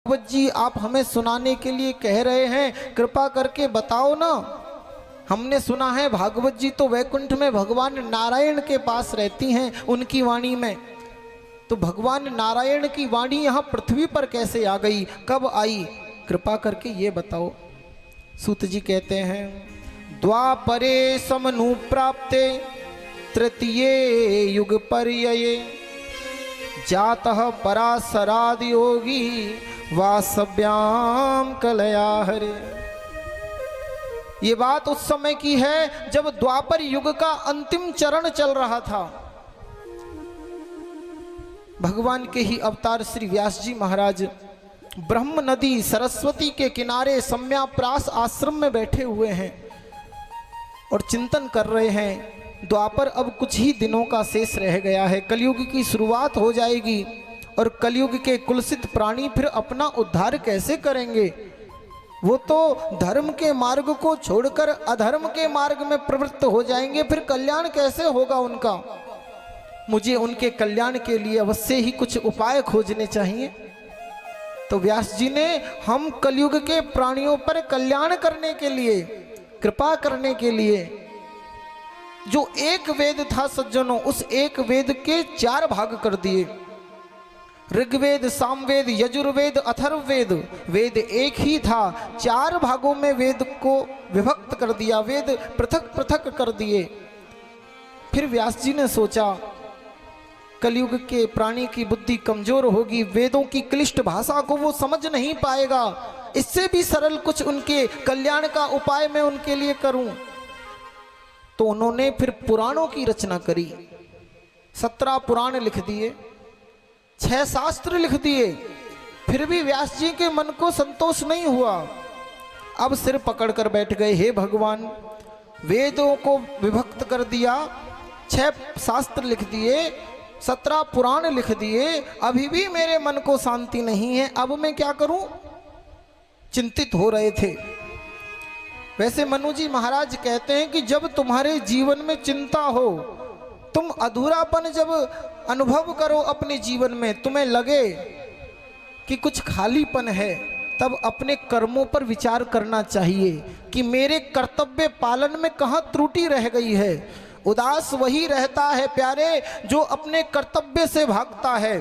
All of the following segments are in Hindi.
भागवत जी आप हमें सुनाने के लिए कह रहे हैं, कृपा करके बताओ ना। हमने सुना है भागवत जी तो वैकुंठ में भगवान नारायण के पास रहती हैं, उनकी वाणी में। तो भगवान नारायण की वाणी यहाँ पृथ्वी पर कैसे आ गई, कब आई, कृपा करके ये बताओ। सूत जी कहते हैं, द्वापरे समनु प्राप्ते तृतीये युग पर्यये जातः पराशराद योगी वासव्याम कलया हरे। ये बात उस समय की है जब द्वापर युग का अंतिम चरण चल रहा था। भगवान के ही अवतार श्री व्यास जी महाराज ब्रह्म नदी सरस्वती के किनारे सम्याप्रास आश्रम में बैठे हुए हैं और चिंतन कर रहे हैं। द्वापर अब कुछ ही दिनों का शेष रह गया है, कलयुग की शुरुआत हो जाएगी और कलयुग के कुलसित प्राणी फिर अपना उद्धार कैसे करेंगे। वो तो धर्म के मार्ग को छोड़कर अधर्म के मार्ग में प्रवृत्त हो जाएंगे, फिर कल्याण कैसे होगा उनका। मुझे उनके कल्याण के लिए अवश्य ही कुछ उपाय खोजने चाहिए। तो व्यास जी ने हम कलयुग के प्राणियों पर कल्याण करने के लिए, कृपा करने के लिए, जो एक वेद था सज्जनों, उस एक वेद के 4 भाग कर दिए। ऋग्वेद, सामवेद, यजुर्वेद, अथर्ववेद, वेद एक ही था, 4 भागों में वेद को विभक्त कर दिया, वेद पृथक पृथक कर दिए। फिर व्यास जी ने सोचा कलयुग के प्राणी की बुद्धि कमजोर होगी, वेदों की क्लिष्ट भाषा को वो समझ नहीं पाएगा, इससे भी सरल कुछ उनके कल्याण का उपाय मैं उनके लिए करूं। तो उन्होंने फिर पुराणों की रचना करी, 17 पुराण लिख दिए, 6 शास्त्र लिख दिए। फिर भी व्यास जी के मन को संतोष नहीं हुआ। अब सिर पकड़कर बैठ गए, हे भगवान, वेदों को विभक्त कर दिया, 6 शास्त्र लिख दिए, 17 पुराण लिख दिए, अभी भी मेरे मन को शांति नहीं है, अब मैं क्या करूं। चिंतित हो रहे थे। वैसे मनु जी महाराज कहते हैं कि जब तुम्हारे जीवन में चिंता हो, तुम अधूरापन जब अनुभव करो अपने जीवन में, तुम्हें लगे कि कुछ खालीपन है, तब अपने कर्मों पर विचार करना चाहिए कि मेरे कर्तव्य पालन में कहाँ त्रुटि रह गई है। उदास वही रहता है प्यारे जो अपने कर्तव्य से भागता है,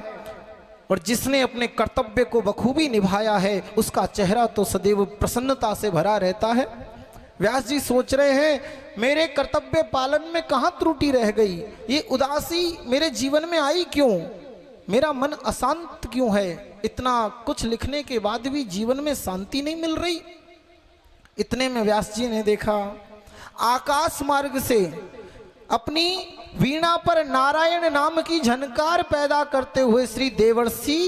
और जिसने अपने कर्तव्य को बखूबी निभाया है उसका चेहरा तो सदैव प्रसन्नता से भरा रहता है। व्यास जी सोच रहे हैं मेरे कर्तव्य पालन में कहाँ त्रुटि रह गई, ये उदासी मेरे जीवन में आई क्यों, मेरा मन अशांत क्यों है, इतना कुछ लिखने के बाद भी जीवन में शांति नहीं मिल रही। इतने में व्यास जी ने देखा आकाश मार्ग से अपनी वीणा पर नारायण नाम की झनकार पैदा करते हुए श्री देवर्षि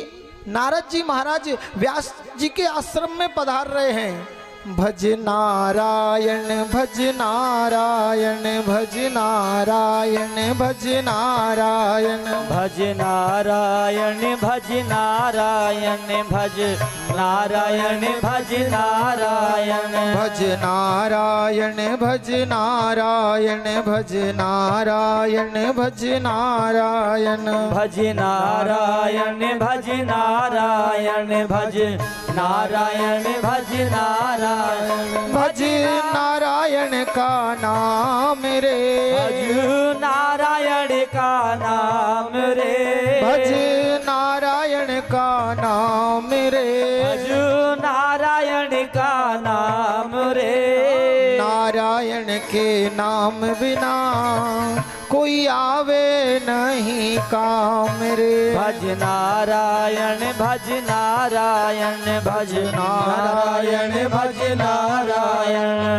नारद जी महाराज व्यास जी के आश्रम में पधार रहे हैं। भज नारायण भज नारायण भज नारायण भज नारायण भज नारायण भज नारायण भज नारायण भज नारायण भज नारायण भज नारायण भज नारायण भज नारायण भज नारायण भज नारायण भज नारायण भज नारायण भज नारायण का नाम रे, भज नारायण का नाम रे, भज नारायण का नाम रे, भज नारायण का नाम रे। नारायण के नाम बिना कोई आवे नहीं काम रे। भज नारायण भज नारायण भज नारायण भज नारायण